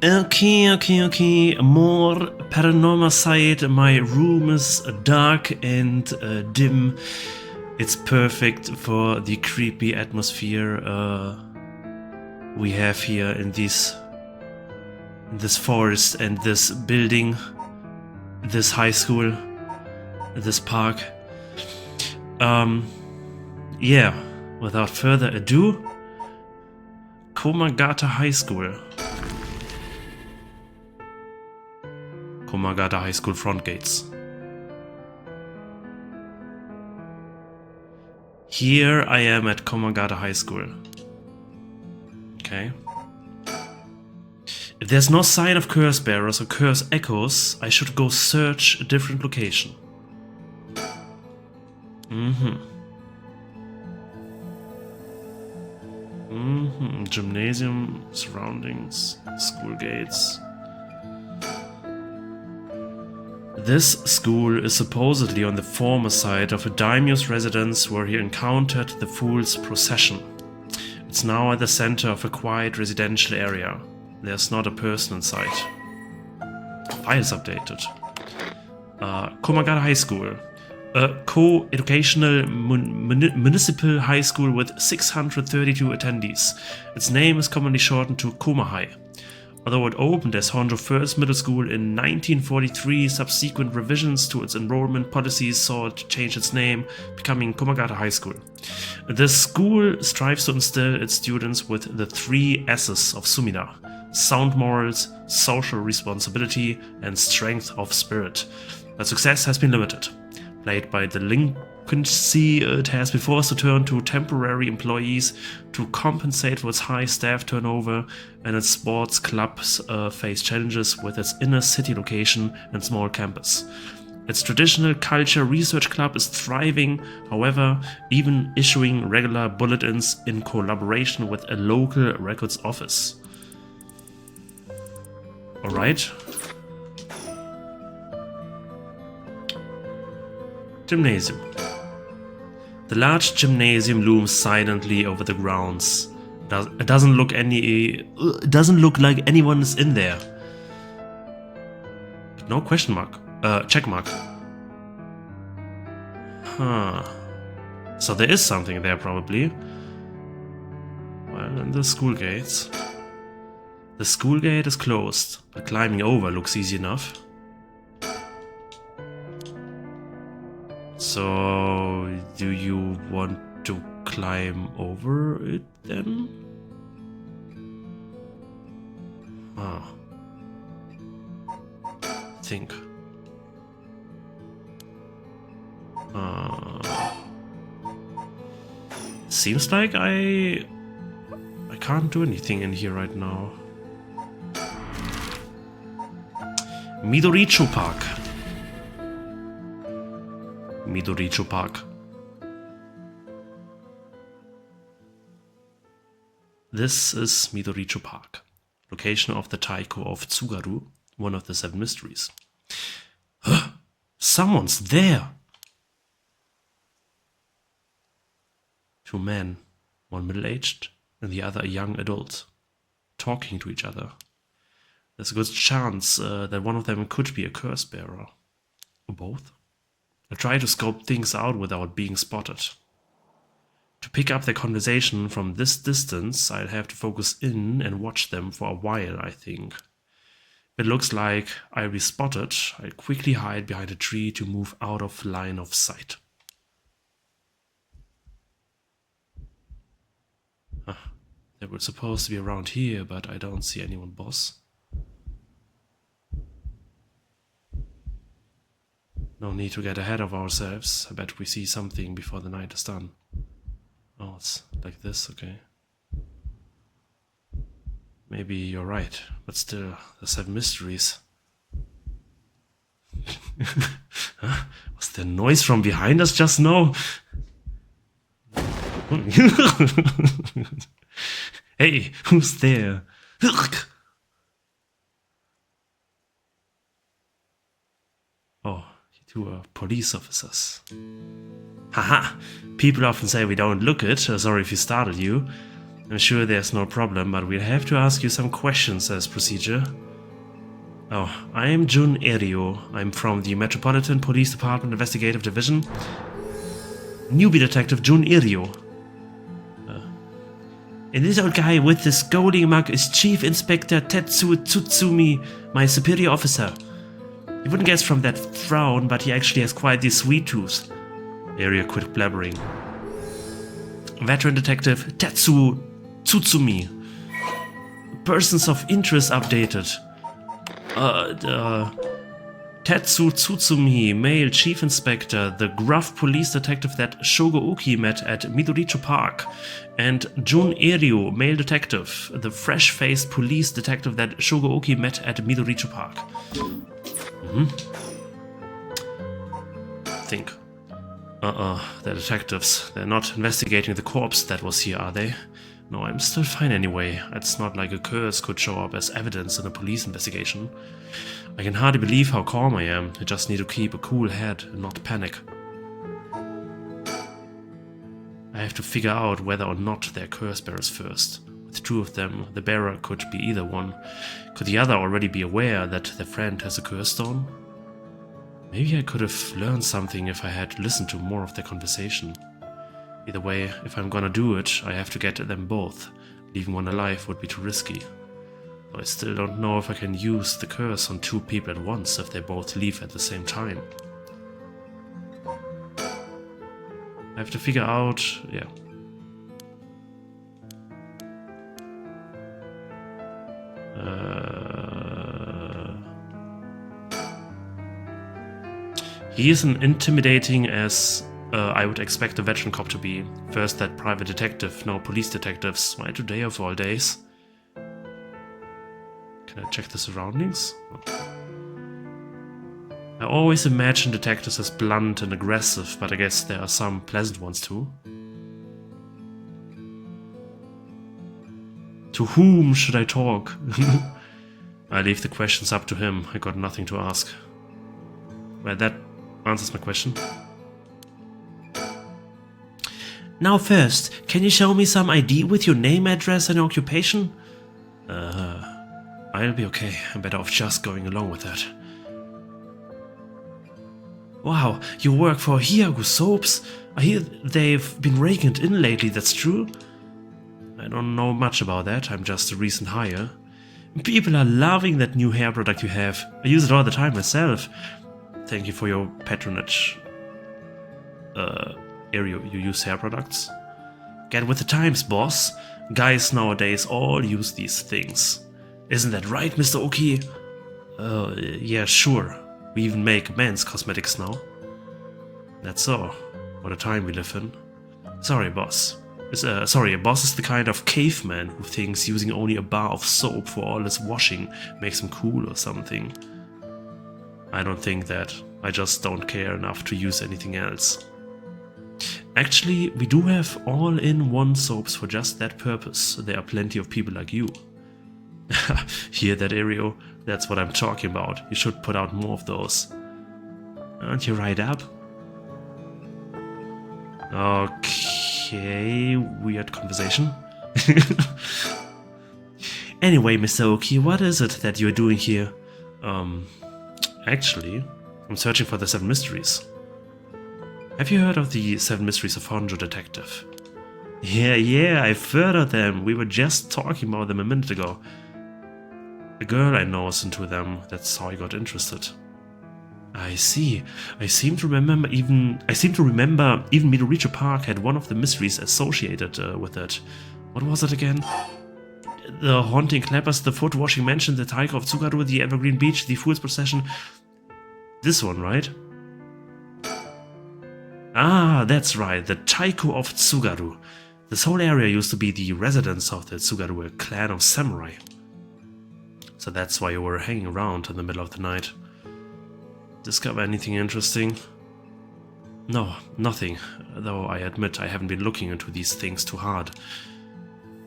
Okay. More PARANORMASIGHT. My room is dark and dim. It's perfect for the creepy atmosphere we have here in this forest and this building, this high school, this park. Yeah, without further ado, Komagata High School. Komagata High School front gates. Here I am at Komagata High School. Okay. If there's no sign of curse bearers or curse echoes, I should go search a different location. Gymnasium, surroundings, school gates. This school is supposedly on the former site of a daimyo's residence where he encountered the Fool's Procession. It's now at the center of a quiet residential area. There's not a person in sight. Files updated. Komagata High School. A co-educational municipal high school with 632 attendees. Its name is commonly shortened to Koma High. Although it opened as Honjo First Middle School in 1943, subsequent revisions to its enrollment policies saw it change its name, becoming Komagata High School. The school strives to instill its students with the 3 S's of Sumida: sound morals, social responsibility, and strength of spirit. But success has been limited. Plagued by delinquency, it has been forced to turn to temporary employees to compensate for its high staff turnover, and its sports clubs face challenges with its inner city location and small campus. Its traditional culture research club is thriving, however, even issuing regular bulletins in collaboration with a local records office. Alright. Gymnasium. The large gymnasium looms silently over the grounds. It doesn't look like anyone is in there. No question mark. Check mark. Huh. So there is something there probably. Well, and the school gates. The school gate is closed, but climbing over looks easy enough. So, do you want to climb over it then? Ah. Think. Seems like I can't do anything in here right now. Midoricho Park. Midoricho Park. This is Midoricho Park, location of the Taiko of Tsugaru, one of the 7 mysteries. Someone's there! 2 men, one middle-aged and the other a young adult, talking to each other. There's a good chance that one of them could be a curse bearer. Or both. I try to scope things out without being spotted. To pick up their conversation from this distance, I'll have to focus in and watch them for a while, I think. If it looks like I'll be spotted, I'll quickly hide behind a tree to move out of line of sight. They were supposed to be around here, but I don't see anyone, boss. No need to get ahead of ourselves. I bet we see something before the night is done. Oh, it's like this, okay. Maybe you're right, but still, the 7 mysteries. Huh? Was there noise from behind us just now? Hey, who's there? Oh. 2 police officers. Haha! People often say we don't look it, sorry if we startled you. I'm sure there's no problem, but we'll have to ask you some questions as procedure. Oh, I'm Jun Erio. I'm from the Metropolitan Police Department Investigative Division. Newbie Detective Jun Erio. And this old guy with the scolding mug is Chief Inspector Tetsuo Tsutsumi, my superior officer. You wouldn't guess from that frown, but he actually has quite the sweet tooth. Erio quit blabbering. Veteran Detective Tetsuo Tsutsumi. Persons of interest updated. Tetsuo Tsutsumi, male chief inspector, the gruff police detective that Shogouki met at Midoricho Park. And Jun Erio, male detective, the fresh-faced police detective that Shogouki met at Midoricho Park. Think. They're detectives. They're not investigating the corpse that was here, are they? No, I'm still fine anyway. It's not like a curse could show up as evidence in a police investigation. I can hardly believe how calm I am. I just need to keep a cool head and not panic. I have to figure out whether or not they're curse bearers first. With two of them, the bearer could be either one. Could the other already be aware that their friend has a curse stone? Maybe I could have learned something if I had listened to more of their conversation. Either way, if I'm gonna do it, I have to get them both. Leaving one alive would be too risky. Though I still don't know if I can use the curse on two people at once if they both leave at the same time. I have to figure out... yeah. He isn't intimidating as I would expect a veteran cop to be. First that private detective, now police detectives. Why today of all days? Can I check the surroundings? I always imagine detectives as blunt and aggressive, but I guess there are some pleasant ones too. To whom should I talk? I leave the questions up to him. I got nothing to ask. Well, that answers my question. Now first, can you show me some ID with your name, address and occupation? I'll be okay. I'm better off just going along with that. Wow, you work for Hiagu Soaps? I hear they've been raking it in lately, that's true? I don't know much about that, I'm just a recent hire. People are loving that new hair product you have. I use it all the time myself. Thank you for your patronage. You use hair products? Get with the times, boss. Guys nowadays all use these things. Isn't that right, Mr. Oki? Yeah, sure. We even make men's cosmetics now. That's so. What a time we live in. Sorry, boss. Sorry, a boss is the kind of caveman who thinks using only a bar of soap for all his washing makes him cool or something. I don't think that. I just don't care enough to use anything else. Actually, we do have all-in-one soaps for just that purpose. There are plenty of people like you. Hear that, Aereo? That's what I'm talking about. You should put out more of those. Aren't you right up? Okay, weird conversation. Anyway, Mr. Oki, what is it that you're doing here? Actually, I'm searching for the 7 mysteries. Have you heard of the 7 mysteries of Honjo, detective? Yeah, I've heard of them. We were just talking about them a minute ago. A girl I know is into them. That's how I got interested. I see. I seem to remember even Midoricho Park had one of the mysteries associated with it. What was it again? The haunting clappers, the foot washing mansion, the tiger of Tsugaru, the evergreen beach, the fool's procession. This one, right? Ah, that's right, the Taiko of Tsugaru. This whole area used to be the residence of the Tsugaru clan of samurai. So that's why you were hanging around in the middle of the night. Discover anything interesting? No, nothing, though I admit I haven't been looking into these things too hard.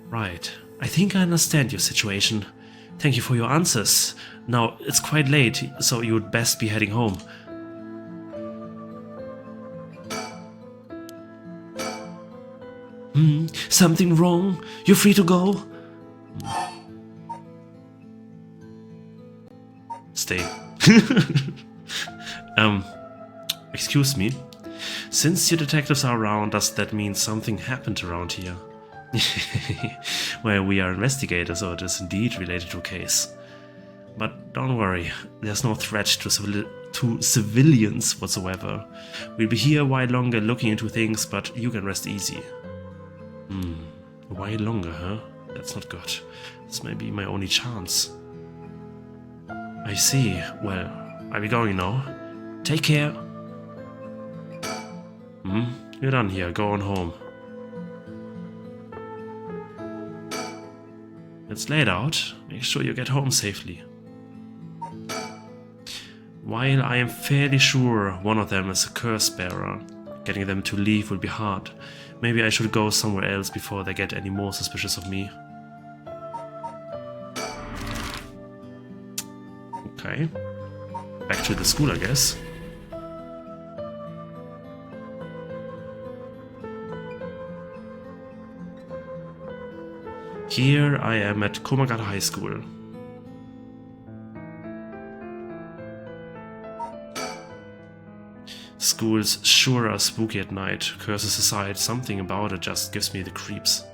Right, I think I understand your situation. Thank you for your answers. Now, it's quite late, so you would best be heading home. Something wrong? You're free to go. Stay. Excuse me. Since you detectives are around, does that mean something happened around here? Well, we are investigators, so it is indeed related to a case. But don't worry, there's no threat to civilians whatsoever. We'll be here a while longer looking into things, but you can rest easy. A while longer, huh? That's not good. This may be my only chance. I see. Well, are we going now? Take care. You're done here. Go on home. It's late out. Make sure you get home safely. While I am fairly sure one of them is a curse bearer, getting them to leave will be hard. Maybe I should go somewhere else before they get any more suspicious of me. Okay. Back to the school, I guess. Here I am at Komagata High School. Schools sure are spooky at night. Curses aside, something about it just gives me the creeps.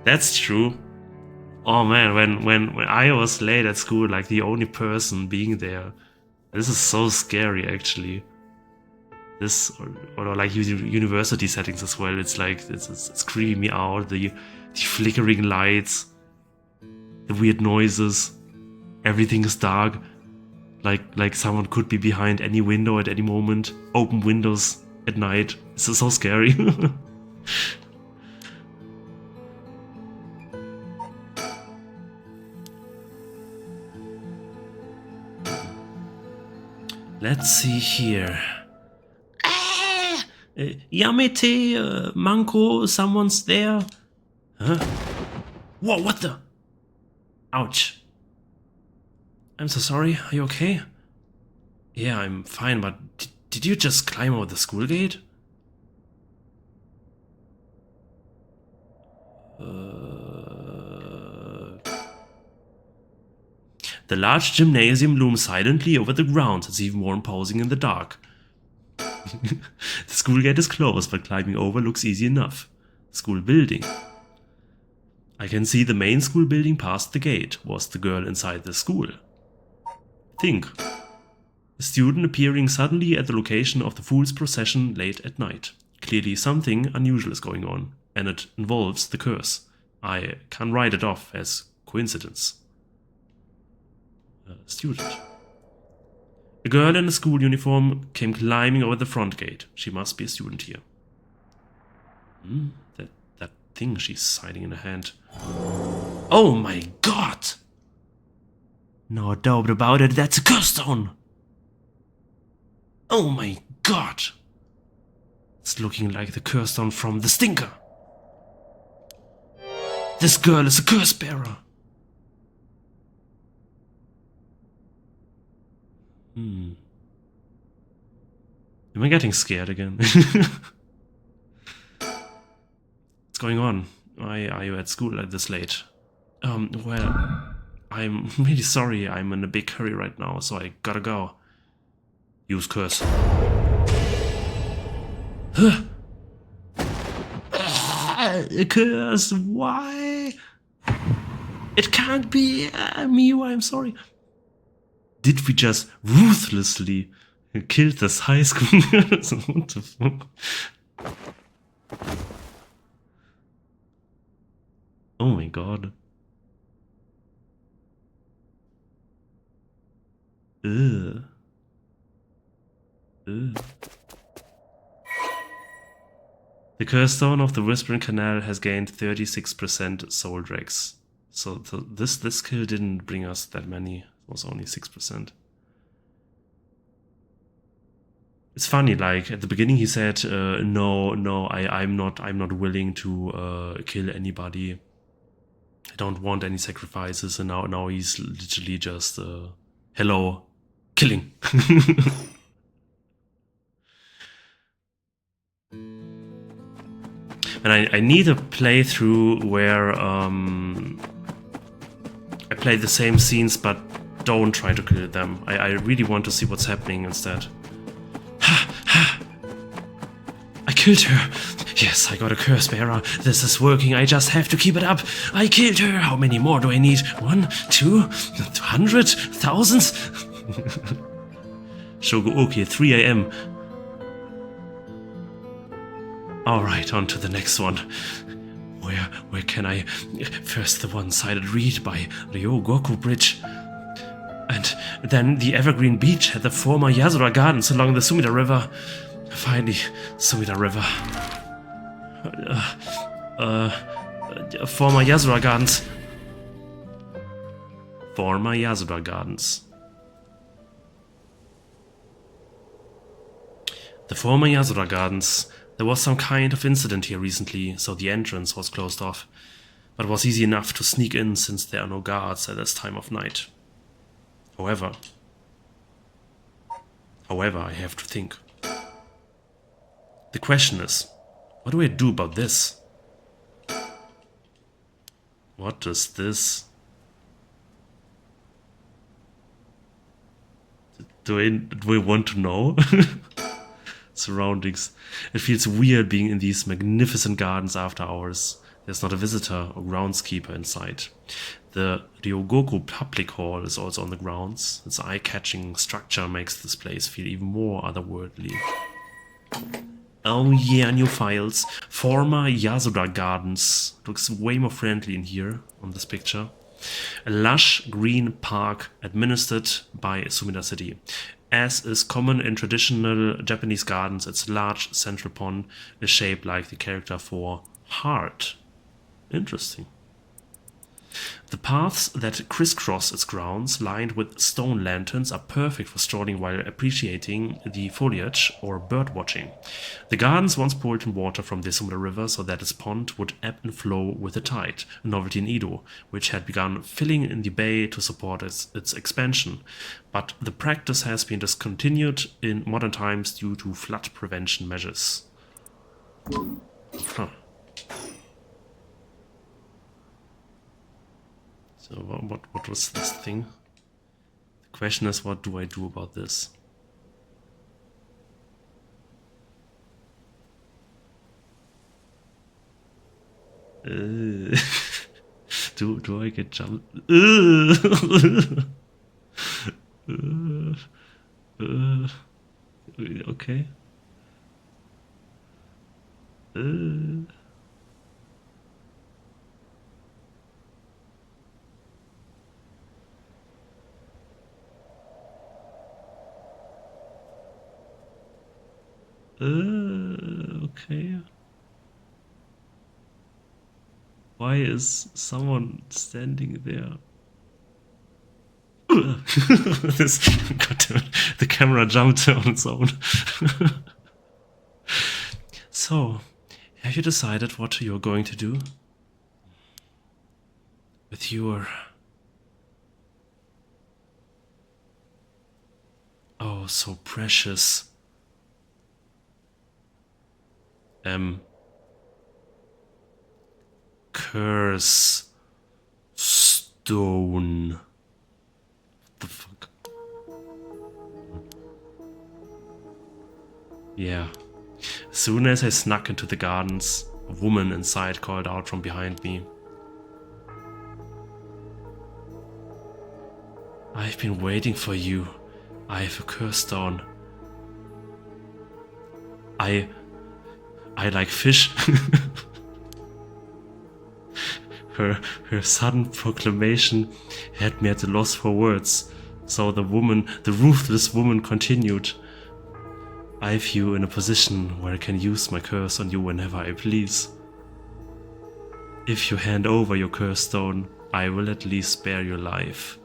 That's true. Oh man, when I was late at school, like the only person being there, this is so scary actually. This or like university settings as well. It's like it's creeping me out. The flickering lights, the weird noises, everything is dark. Like someone could be behind any window at any moment. Open windows at night. It's so scary. Let's see here. Yamete, Manko, someone's there. Huh? Whoa, what the? Ouch. I'm so sorry. Are you okay? Yeah, I'm fine, but did you just climb over the school gate? The large gymnasium looms silently over the grounds. It's even more imposing in the dark. The school gate is closed, but climbing over looks easy enough. School building. I can see the main school building past the gate. Was the girl inside the school? Think. A student appearing suddenly at the location of the fool's procession late at night. Clearly something unusual is going on, and it involves the curse. I can write it off as coincidence. Student. A girl in a school uniform came climbing over the front gate. She must be a student here. That thing she's hiding in her hand. Oh my god! No doubt about it, that's a curse stone! Oh my god! It's looking like the curse stone from the stinker! This girl is a curse bearer! Am I getting scared again? What's going on? Why are you at school at this late? Well, I'm really sorry. I'm in a big hurry right now, so I gotta go. Use curse. Curse, why? It can't be me, I'm sorry. Did we just ruthlessly kill this high school? What the fuck? Oh my god. Ugh. Ugh. The curse stone of the Whispering Canal has gained 36% soul dregs. So this kill didn't bring us that many. It was only 6%. It's funny, like at the beginning he said, no, I'm not willing to kill anybody. I don't want any sacrifices, and now he's literally just hello, killing. And I need a playthrough where I play the same scenes but don't try to kill them. I really want to see what's happening instead. I killed her! Yes, I got a curse bearer. This is working, I just have to keep it up. I killed her! How many more do I need? 1, 2, 200? Thousands? Shogo-oki, 3 AM. Alright, on to the next one. Where can I... First the one-sided reed by Ryogoku Bridge. And then the Evergreen Beach at the former Yasura Gardens along the Sumida River. Finally, Sumida River. Former Yasura Gardens. Former Yasura Gardens. The former Yasura Gardens. There was some kind of incident here recently, so the entrance was closed off. But it was easy enough to sneak in since there are no guards at this time of night. However, I have to think. The question is, what do I do about this? What is this? Do I want to know? Surroundings. It feels weird being in these magnificent gardens after hours. There's not a visitor or groundskeeper inside. The Ryogoku Public Hall is also on the grounds. Its eye-catching structure makes this place feel even more otherworldly. Oh yeah, new files. Former Yasura Gardens. Looks way more friendly in here on this picture. A lush green park administered by Sumida City. As is common in traditional Japanese gardens, its large central pond is shaped like the character for heart. Interesting. The paths that crisscross its grounds, lined with stone lanterns, are perfect for strolling while appreciating the foliage or bird watching. The gardens once pulled in water from the Sumida River so that its pond would ebb and flow with the tide, a novelty in Edo, which had begun filling in the bay to support its expansion. But the practice has been discontinued in modern times due to flood prevention measures. Huh. So what was this thing? The question is, what do I do about this? Do I get jumped? Okay. Okay. Why is someone standing there? This, goddammit, the camera jumped on its own. So, have you decided what you're going to do with your... Oh, so precious. Curse stone. What the fuck? Yeah. As soon as I snuck into the gardens, a woman inside called out from behind me. I've been waiting for you. I have a curse stone. I like fish. Her sudden proclamation had me at a loss for words. So the ruthless woman continued. I have you in a position where I can use my curse on you whenever I please. If you hand over your curse stone, I will at least spare your life.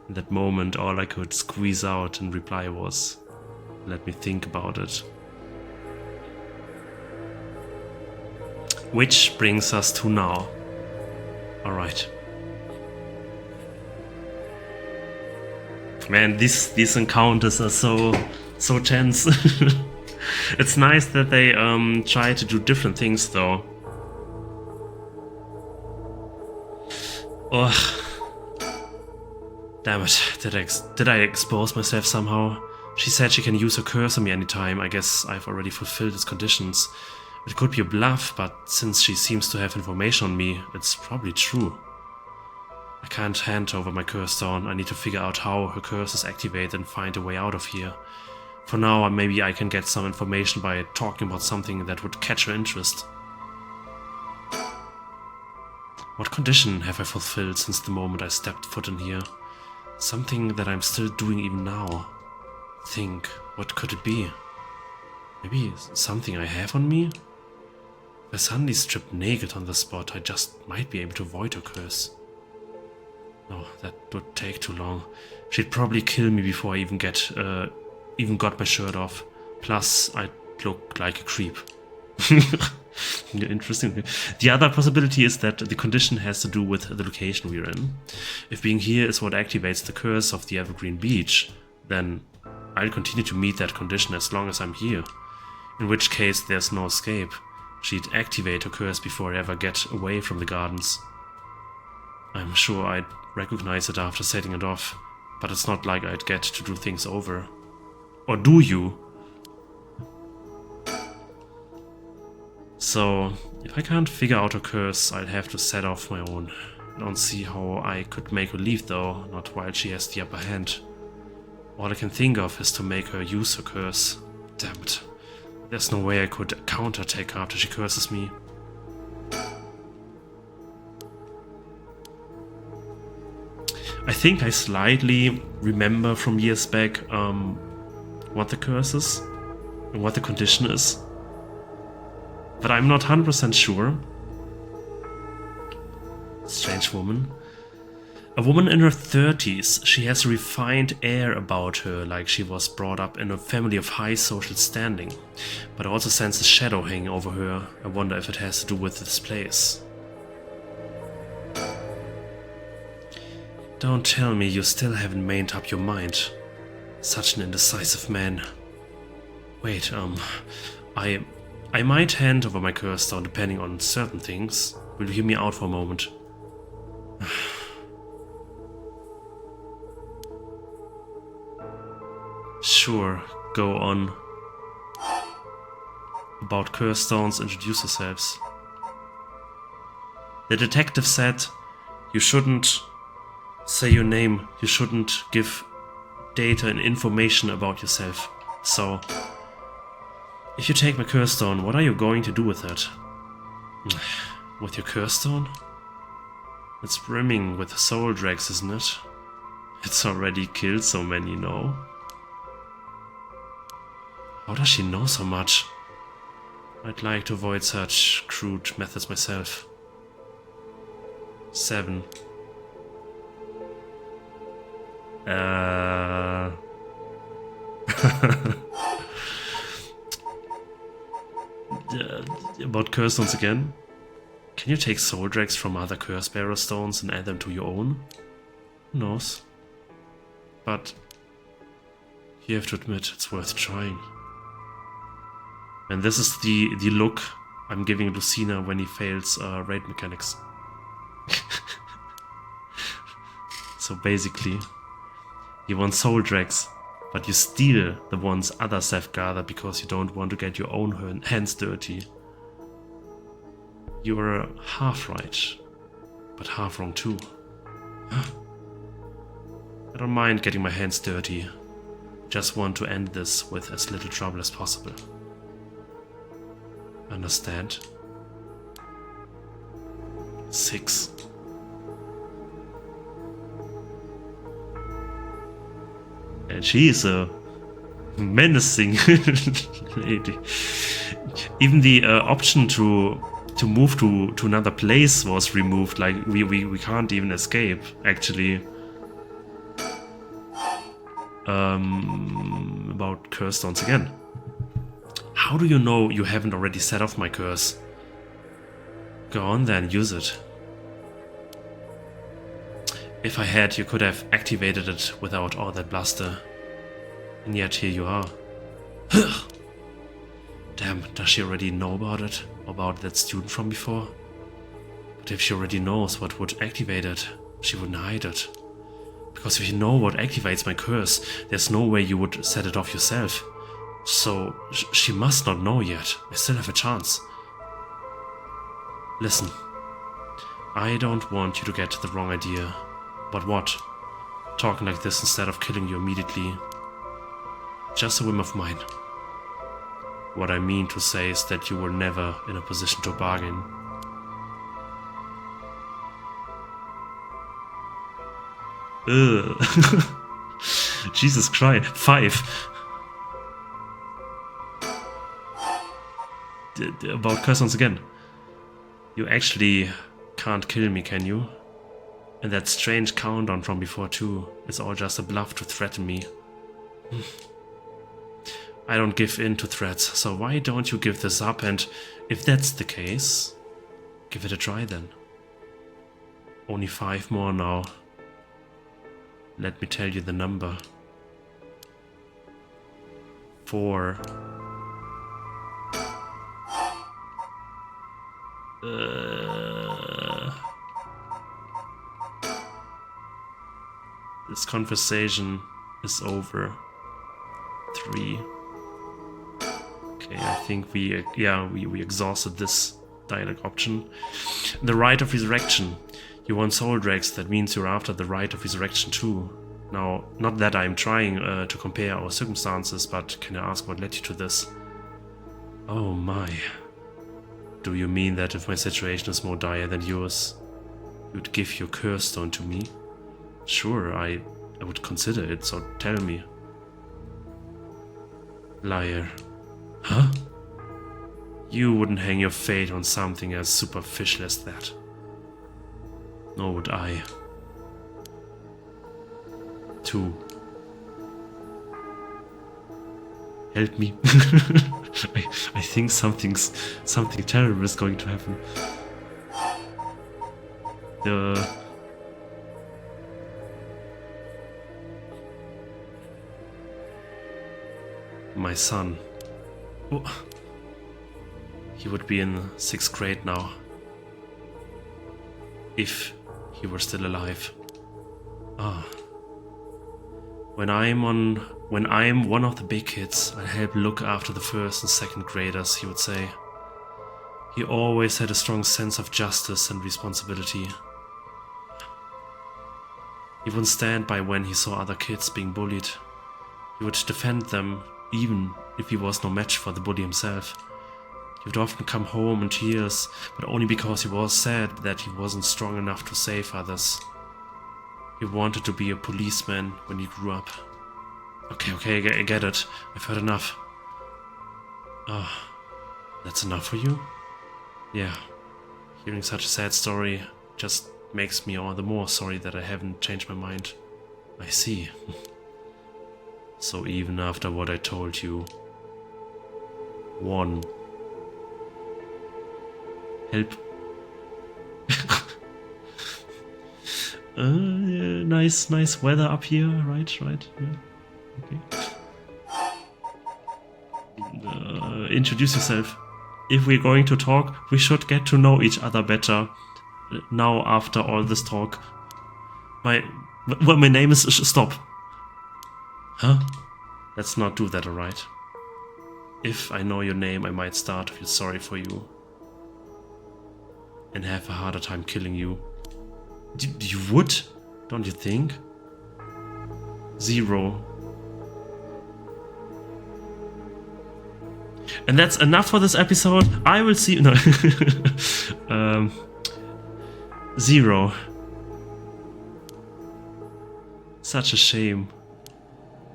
In that moment, all I could squeeze out in reply was, let me think about it. Which brings us to now. Alright. Man, these encounters are so tense. It's nice that they try to do different things though. Ugh. Damn it, did I expose myself somehow? She said she can use her curse on me anytime. I guess I've already fulfilled its conditions. It could be a bluff, but since she seems to have information on me, it's probably true. I can't hand over my curse stone. I need to figure out how her curse is activated and find a way out of here. For now, maybe I can get some information by talking about something that would catch her interest. What condition have I fulfilled since the moment I stepped foot in here? Something that I'm still doing even now. Think, what could it be? Maybe something I have on me? If I suddenly stripped naked on the spot, I just might be able to avoid her curse. No, that would take too long. She'd probably kill me before I even got my shirt off. Plus, I'd look like a creep. Interesting. The other possibility is that the condition has to do with the location we're in. If being here is what activates the curse of the Evergreen Beach, then I'll continue to meet that condition as long as I'm here. In which case, there's no escape. She'd activate her curse before I ever get away from the gardens. I'm sure I'd recognize it after setting it off, but it's not like I'd get to do things over. Or do you? So, if I can't figure out her curse, I'll have to set off my own. I don't see how I could make her leave though, not while she has the upper hand. All I can think of is to make her use her curse. Damn it. There's no way I could counterattack her after she curses me. I think I slightly remember from years back what the curse is and what the condition is. But I'm not 100% sure. Strange woman. A woman in her 30s. She has a refined air about her, like she was brought up in a family of high social standing. But I also sense a shadow hanging over her. I wonder if it has to do with this place. Don't tell me you still haven't made up your mind. Such an indecisive man. Wait, I might hand over my curse stone depending on certain things. Will you hear me out for a moment? Sure, go on. About curse stones, introduce yourselves. The detective said you shouldn't say your name, you shouldn't give data and information about yourself. So, if you take my curse stone, what are you going to do with it? With your curse stone? It's brimming with soul dregs, isn't it? It's already killed so many, no? How does she know so much? I'd like to avoid such crude methods myself. 7. About curse stones again. Can you take soul dregs from other curse bearer stones and add them to your own? Who knows? But you have to admit it's worth trying. And this is the look I'm giving Lucina when he fails raid mechanics. So basically, you want soul dregs, but you steal the ones others have gathered because you don't want to get your own hands dirty. You are half right, but half wrong too. I don't mind getting my hands dirty. Just want to end this with as little trouble as possible. Understand? 6. And she is a menacing lady. Even the option to move to another place was removed. Like we can't even escape, actually. About curse stones again. How do you know you haven't already set off my curse? Go on then, use it. If I had, you could have activated it without all that bluster. And yet here you are. Damn, does she already know about it? About that student from before? But if she already knows what would activate it, she wouldn't hide it. Because if you know what activates my curse, there's no way you would set it off yourself. So, she must not know yet. I still have a chance. Listen. I don't want you to get the wrong idea. But what? Talking like this instead of killing you immediately. Just a whim of mine. What I mean to say is that you were never in a position to bargain. Ugh. Jesus Christ. 5. About customs again. You actually can't kill me, can you? And that strange countdown from before too. It's all just a bluff to threaten me. I don't give in to threats, so why don't you give this up, and if that's the case, give it a try then. Only 5 more now. Let me tell you the number. 4. This conversation is over. 3. Okay, I think we exhausted this dialogue option. The right of resurrection. You want soul dregs, that means you're after the right of resurrection too. Now, not that I'm trying to compare our circumstances, but can I ask what led you to this? Oh my. Do you mean that if my situation is more dire than yours, you'd give your curse stone to me? Sure, I would consider it, so tell me. Liar. Huh? You wouldn't hang your fate on something as superficial as that. Nor would I. 2. Help me. I think something terrible is going to happen. My son. Oh. He would be in 6th grade now. If he were still alive. Ah. When I'm one of the big kids, I help look after the 1st and 2nd graders, he would say. He always had a strong sense of justice and responsibility. He wouldn't stand by when he saw other kids being bullied. He would defend them, even if he was no match for the bully himself. He would often come home in tears, but only because he was sad that he wasn't strong enough to save others. He wanted to be a policeman when he grew up. Okay, I get it. I've heard enough. Ah, that's enough for you? Yeah. Hearing such a sad story just makes me all the more sorry that I haven't changed my mind. I see. So even after what I told you... 1. Help. Nice weather up here, right, yeah. Okay. Introduce yourself. If we're going to talk, we should get to know each other better. Now, after all this talk. My name is... Stop. Huh? Let's not do that, alright? If I know your name, I might start to feel sorry for you. And have a harder time killing you. You would? Don't you think? 0. And that's enough for this episode. I will see... No. 0. Such a shame.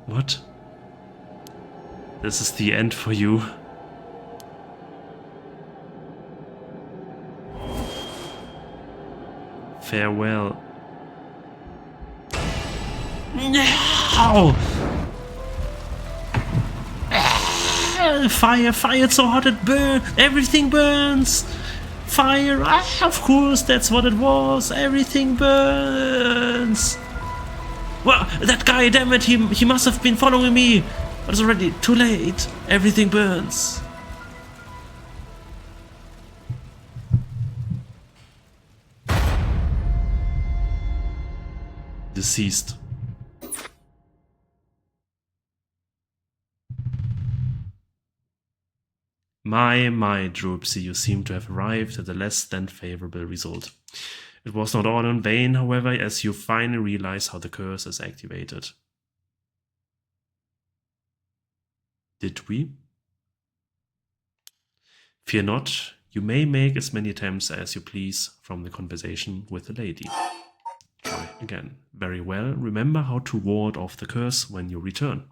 What? This is the end for you. Farewell. No! Fire, it's so hot it burns. Everything burns. Fire, of course, that's what it was. Everything burns. Well, that guy, damn it, he must have been following me. But it's already too late. Everything burns. deceased. My, Drupsy, you seem to have arrived at a less than favorable result. It was not all in vain, however, as you finally realize how the curse is activated. Did we? Fear not, you may make as many attempts as you please from the conversation with the lady. Try again. Very well, remember how to ward off the curse when you return.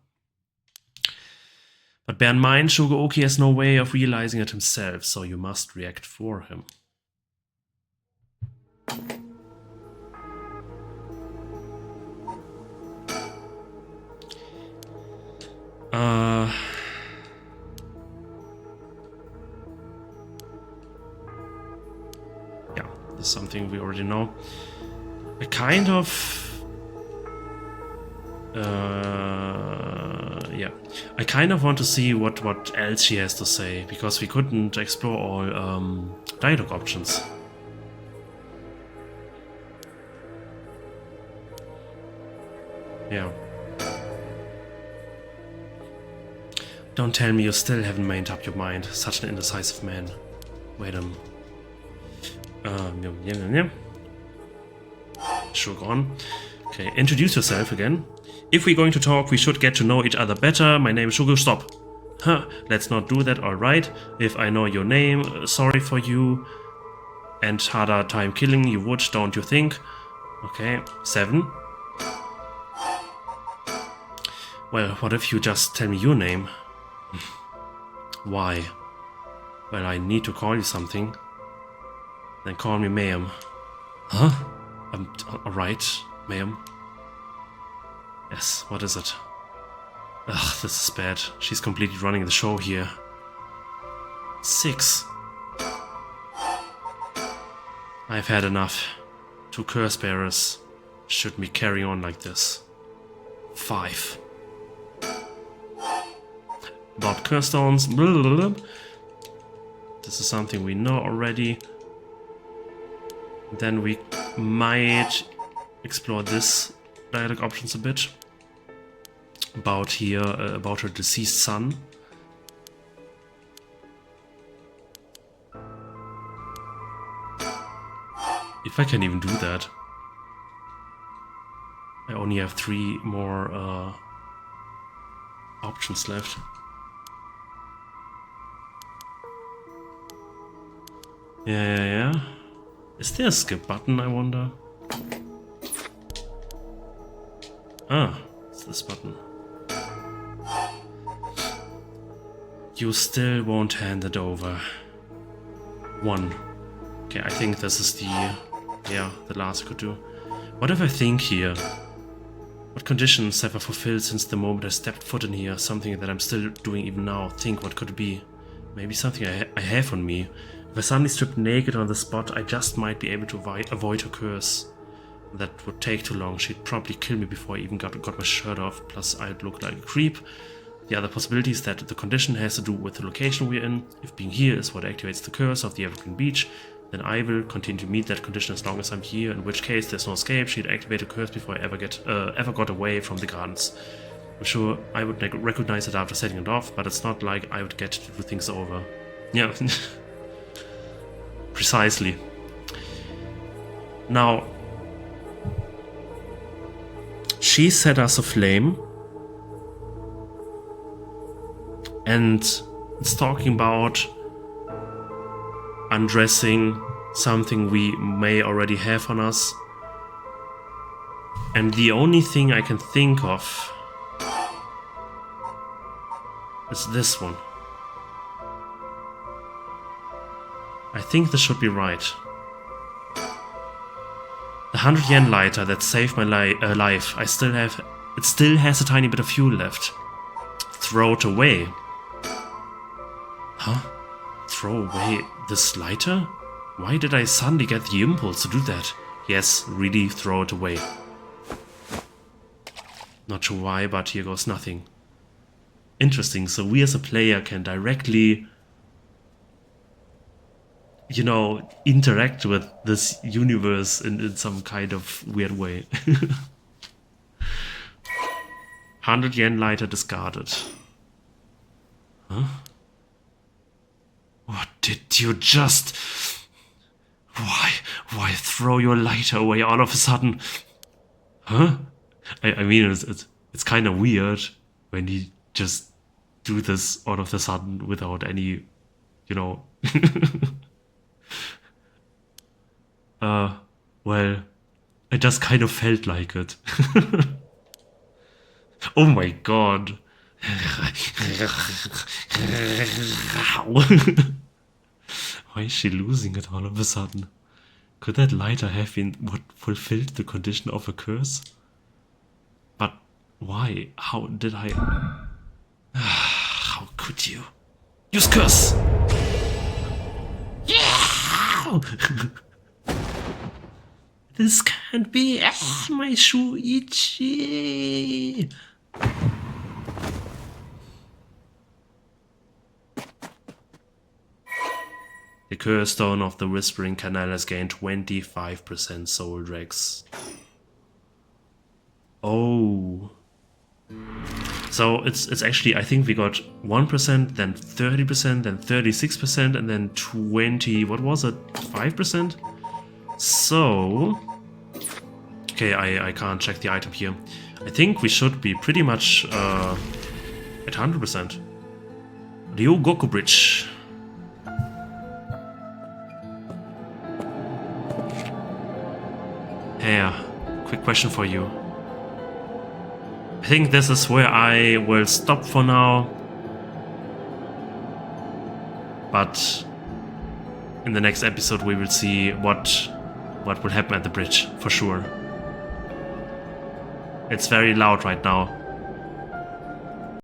But bear in mind, Shugoki has no way of realizing it himself, so you must react for him. Yeah, this is something we already know. I kind of... yeah, I kind of want to see what else she has to say, because we couldn't explore all dialogue options. Yeah. Don't tell me you still haven't made up your mind. Such an indecisive man. Wait a minute. Yeah. Sure, go on. Okay, introduce yourself again. If we're going to talk, we should get to know each other better. My name is Shugo. Stop. Huh, let's not do that, alright. If I know your name, sorry for you. And harder time killing you would, don't you think? Okay, 7. Well, what if you just tell me your name? Why? Well, I need to call you something. Then call me ma'am. Huh? Alright, ma'am. Yes, what is it? Ugh, this is bad. She's completely running the show here. 6. I've had enough. 2 curse bearers shouldn't be carrying on like this. 5. About curse stones. This is something we know already. Then we might explore this dialogue options a bit. About here, about her deceased son. If I can even do that. I only have 3 more options left. Yeah. Is there a skip button, I wonder? Ah, it's this button. You still won't hand it over. 1. Okay, I think this is the last I could do. What if I think here? What conditions have I fulfilled since the moment I stepped foot in here? Something that I'm still doing even now. Think, what could it be? Maybe something I have on me. If I suddenly stripped naked on the spot, I just might be able to avoid her curse. That would take too long. She'd probably kill me before I even got my shirt off. Plus, I'd look like a creep. The other possibility is that the condition has to do with the location we're in. If being here is what activates the curse of the Evergreen Beach, then I will continue to meet that condition as long as I'm here, in which case there's no escape. She'd activate a curse before I ever got away from the gardens. I'm sure I would recognize it after setting it off, but it's not like I would get to do things over. Yeah. Precisely. Now, she set us aflame, and it's talking about undressing something we may already have on us. And the only thing I can think of is this one. I think this should be right. The 100 yen lighter that saved my life. It still has a tiny bit of fuel left. Throw it away. Huh? Throw away this lighter? Why did I suddenly get the impulse to do that? Yes, really throw it away. Not sure why, but here goes nothing. Interesting, so we as a player can directly, you know, interact with this universe in some kind of weird way. 100 yen lighter discarded. Huh? What did you just... Why throw your lighter away all of a sudden? Huh? I mean, it's kind of weird when you just do this all of a sudden without any, you know... well, I just kind of felt like it. Oh my god. Why is she losing it all of a sudden? Could that lighter have been what fulfilled the condition of a curse? But why? How did I... How could you? Use curse! Yeah! This can't be... my shoe itchy! The curse stone of the Whispering Canal has gained 25% soul dregs. Oh. So it's actually, I think we got 1%, then 30%, then 36%, and then 20, what was it, 5%? So, okay, I can't check the item here. I think we should be pretty much at 100%. Ryogoku Bridge. Hey, quick question for you. I think this is where I will stop for now. But in the next episode we will see what will happen at the bridge, for sure. It's very loud right now.